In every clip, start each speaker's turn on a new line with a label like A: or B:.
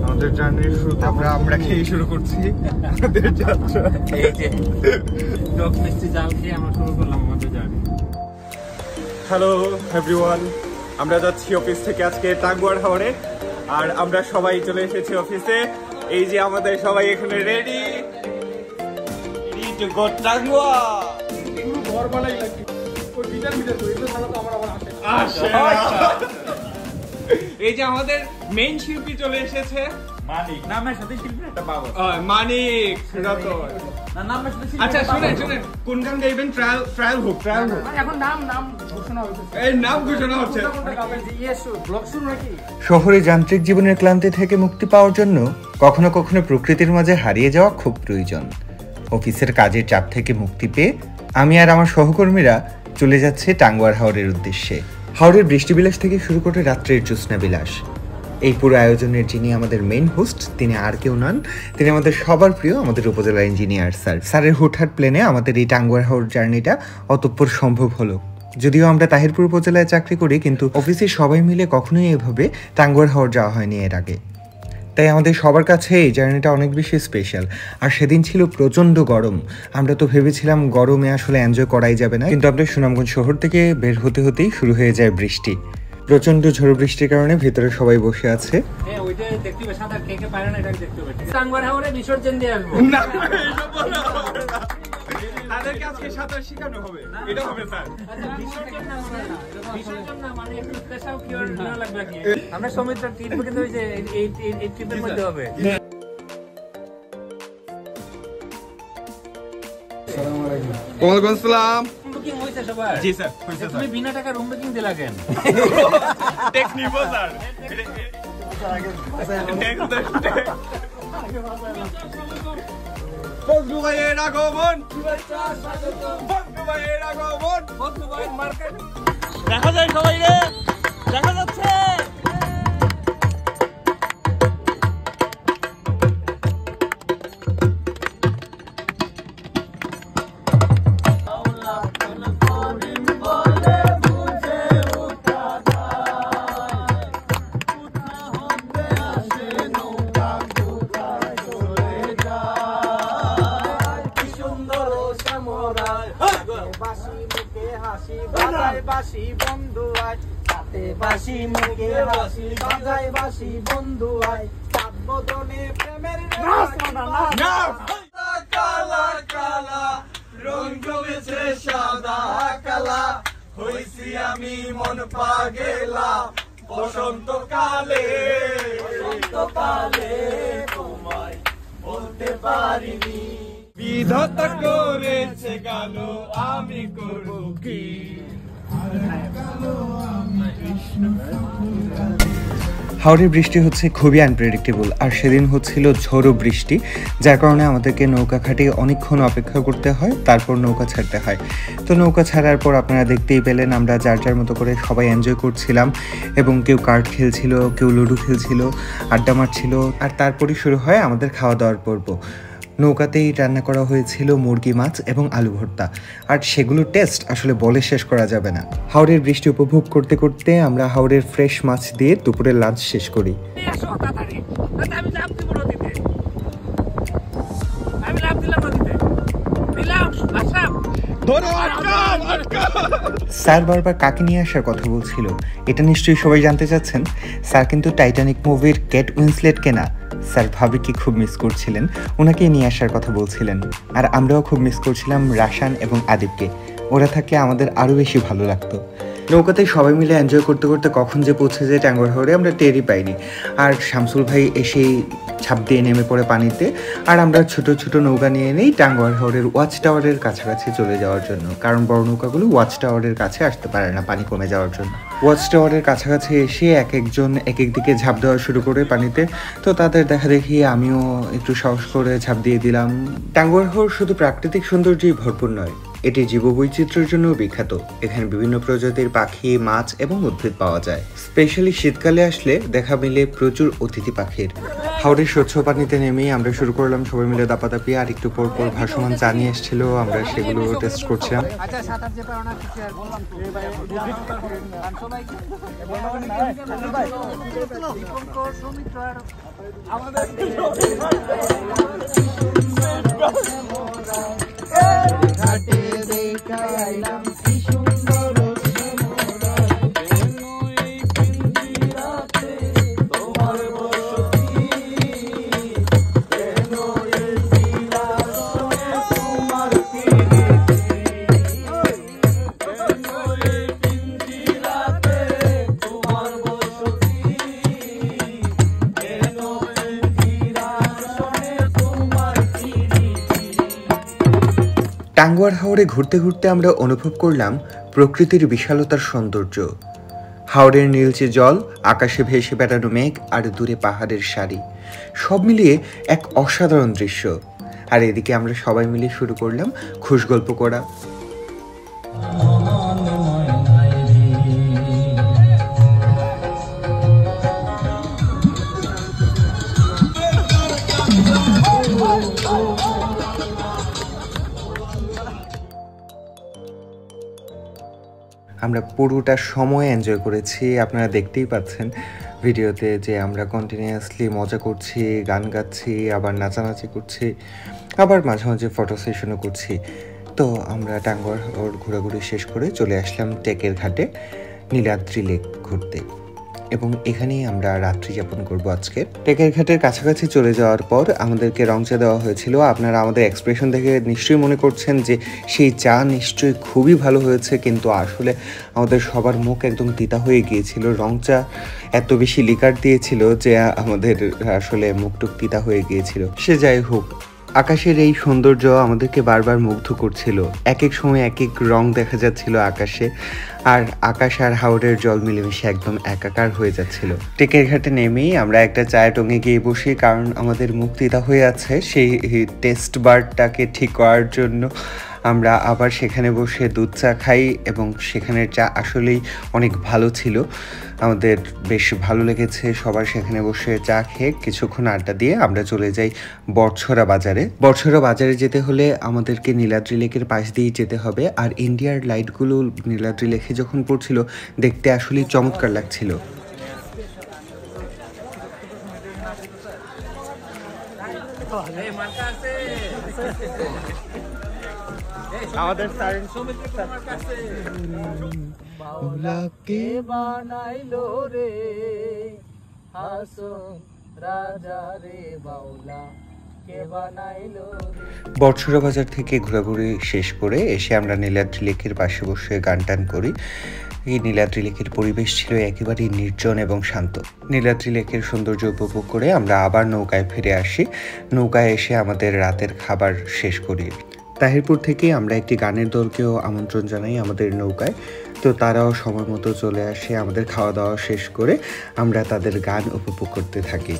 A: আমাদের জার্নির শুরুতে আমরা খেয়ে শুরু করছি আমাদের যাত্রা। এই যে টক মিষ্টি জাল খেয়ে আমরা শুরু করলাম আমাদের জার্নি। হ্যালো এভরিওয়ান, আমরা যাচ্ছি অফিস থেকে আজকে টাঙ্গুয়ার হাওরে। আর আমরা সবাই চলে এসেছি অফিসে। এই যে আমাদের সবাই এখানে রেডি টু গো টাঙ্গুয়া। ঘর বানাই লাগবে ওই ডিজাইন ভিতর তো এটা ছাড়া তো আমার আসে। এই যে আমাদের মেইন শিল্পী চলে এসেছে মানিক নামের সাথে শিল্পী একটা পাবো। মানিক সেটা তো না নামের সাথে শিল্পী। আচ্ছা শুনেন কোন গান গাইবেন? ট্রায়াল হোক এখন নাম ঘোষণা হচ্ছে। এই নাম ঘোষণা হচ্ছে। ব্লগ শুরু নাকি? শহরে যান্ত্রিক জীবনের ক্লান্তি থেকে মুক্তি পাওয়ার জন্য কখনো কখনো প্রকৃতির মাঝে হারিয়ে যাওয়া খুব প্রয়োজন। অফিসের কাজের চাপ থেকে মুক্তি পেয়ে আমি আর আমার সহকর্মীরা চলে যাচ্ছে টাঙ্গুয়ার হাওরের উদ্দেশ্যে। হাওরের বৃষ্টিবিলাস থেকে শুরু করে রাত্রের জ্যোৎস্না বিলাস। এই পুরো আয়োজনের যিনি আমাদের মেইন হোস্ট তিনি আর কেউ নন, তিনি আমাদের সবার প্রিয় আমাদের উপজেলা ইঞ্জিনিয়ার স্যারের হুটহাট প্লেনে আমাদের এই টাঙ্গুয়ার হাওর জার্নিটা অতঃপর সম্ভব হলো। যদিও আমরা তাহিরপুর উপজেলায় চাকরি করি, কিন্তু অফিসে সবাই মিলে কখনোই এভাবে টাঙ্গুয়ার হাওর যাওয়া হয়নি এর আগে। তাই আমাদের সবার কাছে এই জার্নিটা অনেক বেশি স্পেশাল। আর সেদিন ছিল প্রচণ্ড গরম। আমরা তো ভেবেছিলাম গরমে আসলে এনজয় করাই যাবে না, কিন্তু আমরা সুনামগঞ্জ শহর থেকে বের হতে হতেই শুরু হয়ে যায় বৃষ্টি। প্রচন্ড ঝড় বৃষ্টির কারণে ভেতরে সবাই বসে আছে।
B: আমরা সমুদ্র ট্রিপ কিন্তু ওই যে এই ট্রিপের মধ্যে হবে।
A: ওয়ালাইকুম আসসালাম।
B: বুকিং হইছে সবার? জি স্যার হইছে স্যার। তুমি বিনা টাকা রুম বুকিং দিলা কেন? টেক নিব স্যার।
A: বন্ধু ভাইয়ের আগমন, বন্ধু ভাইয়ের আগমন,
B: বন্ধু ভাই মার্কেট
A: দেখা যায় সবাই রে, দেখা যাচ্ছে।
C: বাসি বন্ধু আয় হাতে বাসি মুখে হাসি বাজায় বাসি বন্ধু আয় সাত বদনে প্রেমের কালা কালা রং জমেছে সাদা কালা হইছি আমি মন পাগেলা বসন্তকালে তোমায় বলতে পারিনি বিধাতা করেছে গেল আমি করব কি।
D: হাওড়ের বৃষ্টি হচ্ছে খুবই আনপ্রেডিক্টেবল। আর সেদিন হচ্ছিল ঝড়ো বৃষ্টি, যার কারণে আমাদেরকে নৌকা খাটিয়ে অনেকক্ষণ অপেক্ষা করতে হয়, তারপর নৌকা ছাড়তে হয়। তো নৌকা ছাড়ার পর আপনারা দেখতেই পেলেন আমরা যার যার মতো করে সবাই এনজয় করছিলাম, এবং কেউ কার্ড খেলছিল, কেউ লুডো খেলছিল, আড্ডা মারছিল। আর তারপরই শুরু হয় আমাদের খাওয়া দাওয়ার পর্ব। নৌকাতেই রান্না করা হয়েছিল মুরগি মাছ এবং আলু ভর্তা, আর সেগুলোর টেস্ট আসলে বলে শেষ করা যাবে না। হাওড়ের বৃষ্টি উপভোগ করতে করতে আমরা হাওড়ের ফ্রেশ মাছ দিয়ে দুপুরের লাঞ্চ শেষ করি। স্যার বারবার কাকে নিয়ে আসার কথা বলছিল, এটা নিশ্চয়ই সবাই জানতে চাচ্ছেন। স্যার কিন্তু টাইটানিক মুভির কেট উইন্সলেটকে না, স্যার ভাবিকে খুব মিস করছিলেন, ওনাকে নিয়ে আসার কথা বলছিলেন। আর আমরাও খুব মিস করছিলাম রাশান এবং আদিবকে, ওরা থাকলে আমাদের আরও বেশি ভালো লাগতো। নৌকাতে সবাই মিলে এনজয় করতে করতে কখন যে পৌঁছে যায় টাঙ্গুয়ার হাওরে আমরা টেরই পাইনি। আর শামসুল ভাই এসেই ছাপ দিয়ে নেমে পড়ে পানিতে, আর আমরা ছোট ছোট নৌকা নিয়ে নেই টাঙ্গুয়ার হাওরের ওয়াচ টাওয়ারের কাছাকাছি চলে যাওয়ার জন্য, কারণ বড় নৌকাগুলো ওয়াচ টাওয়ারের কাছে আসতে পারে না পানি কমে যাওয়ার জন্য। ওয়াচ টাওয়ারের কাছাকাছি এসে এক একজন এক এক দিকে ঝাঁপ দেওয়া শুরু করে পানিতে। তো তাদের দেখা দেখি আমিও একটু সাহস করে ঝাঁপ দিয়ে দিলাম। টাঙ্গুয়ার হাওর শুধু প্রাকৃতিক সৌন্দর্যেই ভরপুর নয়, এটি জীববৈচিত্র্যের জন্য বিখ্যাত। এখানে বিভিন্ন প্রজাতির পাখি, মাছ এবং উদ্ভিদ পাওয়া যায়। স্পেশালি শীতকালে আসলে দেখা মিলে প্রচুর অতিথি পাখির। হাওড়ের স্বচ্ছ পানিতে নেমেই আমরা শুরু করলাম সবাই মিলে দাপাদাপি, আর একটু পর পর ভাসমান চা নিয়ে এসেছিল, আমরা সেগুলো টেস্ট করছিলাম। টাঙ্গুয়ার হাওড়ে ঘুরতে ঘুরতে আমরা অনুভব করলাম প্রকৃতির বিশালতার সৌন্দর্য। হাওড়ের নীলচে জল, আকাশে ভেসে বেড়ানো মেঘ, আর দূরে পাহাড়ের সারি, সব মিলিয়ে এক অসাধারণ দৃশ্য। আর এদিকে আমরা সবাই মিলে শুরু করলাম খুশ গল্প করা। আমরা পুরোটা সময় এনজয় করেছি, আপনারা দেখতেই পাচ্ছেন ভিডিওতে যে আমরা কন্টিনিউয়াসলি মজা করছি, গান গাচ্ছি, আবার নাচানাচি করছি, আবার মাঝে মাঝে ফটো সেশনও করছি। তো আমরা টাঙ্গুয়ার ঘোরাঘুরি শেষ করে চলে আসলাম টেকের ঘাটে নীলাদ্রি লেক ঘুরতে, এবং এখানেই আমরা রাত্রি যাপন করব আজকে। টেকের ঘাটের কাছাকাছি চলে যাওয়ার পর আমাদেরকে রং চা দেওয়া হয়েছিল। আপনারা আমাদের এক্সপ্রেশন দেখে নিশ্চয়ই মনে করছেন যে সেই চা নিশ্চয়ই খুবই ভালো হয়েছে, কিন্তু আসলে আমাদের সবার মুখ একদম তিতা হয়ে গিয়েছিল। রং চা এত বেশি লিকার দিয়েছিল যে আমাদের আসলে মুখটুক তিতা হয়ে গিয়েছিল। সে যাই হোক, আকাশের এই সৌন্দর্য আমাদেরকে বারবার মুগ্ধ করছিল। এক এক সময় এক এক রং দেখা যাচ্ছিল আকাশে, আর আকাশ আর হাওড়ের জল মিলেমিশে একদম একাকার হয়ে যাচ্ছিল। টেকের ঘাটে নেমেই আমরা একটা চায়ের টঙে গিয়ে বসি, কারণ আমাদের মুখ তিতা হয়ে আছে। সেই টেস্ট বারটাকে ঠিক করার জন্য আমরা আবার সেখানে বসে দুধ চা খাই, এবং সেখানের চা আসলেই অনেক ভালো ছিল। আমাদের বেশ ভালো লেগেছে সবার সেখানে বসে চা খেয়ে। কিছুক্ষণ আড্ডা দিয়ে আমরা চলে যাই বটছড়া বাজারে। বটছড়া বাজারে যেতে হলে আমাদেরকে নীলাদ্রি লেকের পাশ দিয়েই যেতে হবে, আর ইন্ডিয়ার লাইটগুলো নীলাদ্রি লেকে যখন পড়ছিল দেখতে আসলেই চমৎকার লাগছিল।
A: আমাদের
C: বাউলাকে বানাইলো রে হাসন রাজা রে, বাউলা কে বানাইলো রে।
D: বটছড়া বাজার থেকে ঘোরাঘুরি শেষ করে এসে আমরা নীলাদ্রি লেকের পাশে বসে গান টান করি। এই নীলাদ্রি লেকের পরিবেশ ছিল একেবারেই নির্জন এবং শান্ত। নীলাদ্রি লেকের সৌন্দর্য উপভোগ করে আমরা আবার নৌকায় ফিরে আসি। নৌকায় এসে আমাদের রাতের খাবার শেষ করি। তাহিরপুর থেকে আমরা একটি গানের দলকেও আমন্ত্রণ জানাই আমাদের নৌকায়। তো তারাও সময় মতো চলে আসে। আমাদের খাওয়া দাওয়া শেষ করে আমরা তাদের গান উপভোগ করতে থাকি।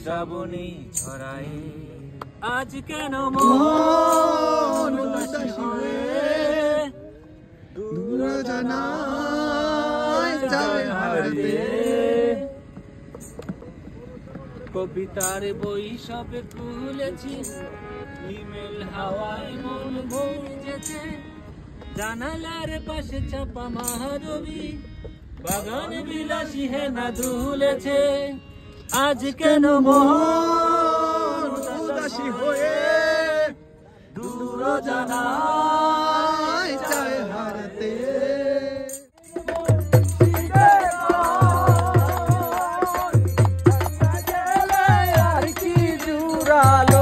C: শ্রাবণী ছড়ায় আজ কেন মন উদাসী হয়ে দূর জানায় যায় হারিয়ে। কবিতার বই সবে খুলেছি, ইমেল হাওয়ায় মন ভিজেছে, জানালার পাশে চাপা মাহারবি, বাগান বিলাসী হেনা দুলেছে। আজ কেন মন উদাসী হয়ে দূর জানায় যায় হারাতে। আর কি জুড়ালো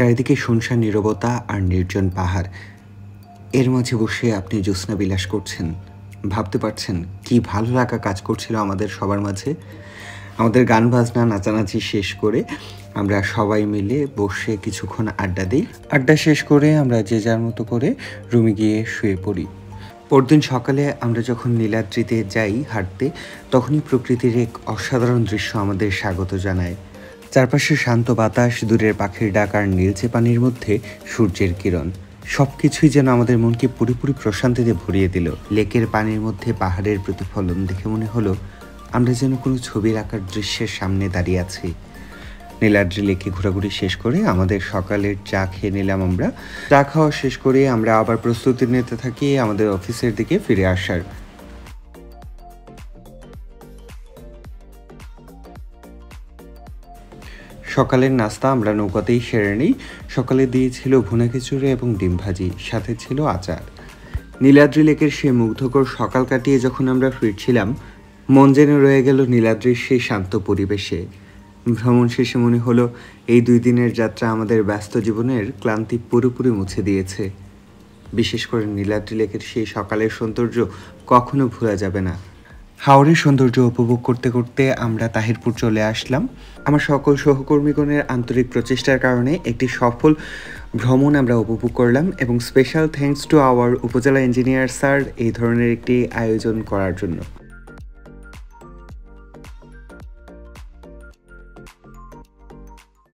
D: চারিদিকে শুনশান নীরবতা আর নির্জন পাহাড়, এর মাঝে বসে আপনি জ্যোৎস্না বিলাস করছেন। ভাবতে পারছেন কি ভালো লাগা কাজ করছিল আমাদের সবার মাঝে। আমাদের গান বাজনা নাচানাচি শেষ করে আমরা সবাই মিলে বসে কিছুক্ষণ আড্ডা দিই। আড্ডা শেষ করে আমরা যে যার মতো করে রুমে গিয়ে শুয়ে পড়ি। পরদিন সকালে আমরা যখন নীলাদ্রিতে যাই হাঁটতে, তখনই প্রকৃতির এক অসাধারণ দৃশ্য আমাদের স্বাগত জানায়। চারপাশে শান্ত বাতাস, দূরের পাখির ডাক আর নীলচে পানির মধ্যে সূর্যের কিরণ, সব কিছুই যেন আমাদের মনকে পুরোপুরি প্রশান্তিতে ভরিয়ে দিল। লেকের পানির মধ্যে পাহাড়ের প্রতিফলন দেখে মনে হলো আমরা যেন কোনো ছবির আঁকার দৃশ্যের সামনে দাঁড়িয়ে আছি। নীলাদ্রি লেকে ঘোরাঘুরি শেষ করে আমাদের সকালের চা খেয়ে নিলাম আমরা। চা খাওয়া শেষ করে আমরা আবার প্রস্তুতি নিতে থাকি আমাদের অফিসের দিকে ফিরে আসার। সকালের নাস্তা আমরা নৌকাতেই সেরে নিই। সকালে দিয়েছিল ভুনা খিচুড়ি এবং ডিম ভাজি, সাথে ছিল আচার। নীলাদ্রি লেকের সেই মুগ্ধকর সকাল কাটিয়ে যখন আমরা ফিরছিলাম, মন যেন রয়ে গেল নীলাদ্রির সেই শান্ত পরিবেশে। ভ্রমণ শেষে মনে হলো এই 2 দিনের যাত্রা আমাদের ব্যস্ত জীবনের ক্লান্তি পুরোপুরি মুছে দিয়েছে। বিশেষ করে নীলাদ্রি লেকের সেই সকালের সৌন্দর্য কখনো ভোলা যাবে না। হাওরের সৌন্দর্য উপভোগ করতে করতে আমরা তাহিরপুর চলে আসলাম। আমার সকল সহকর্মীগণের আন্তরিক প্রচেষ্টার কারণে একটি সফল ভ্রমণ আমরা উপভোগ করলাম, এবং স্পেশাল থ্যাঙ্কস টু আওয়ার উপজেলা ইঞ্জিনিয়ার স্যার এই ধরনের একটি আয়োজন করার জন্য।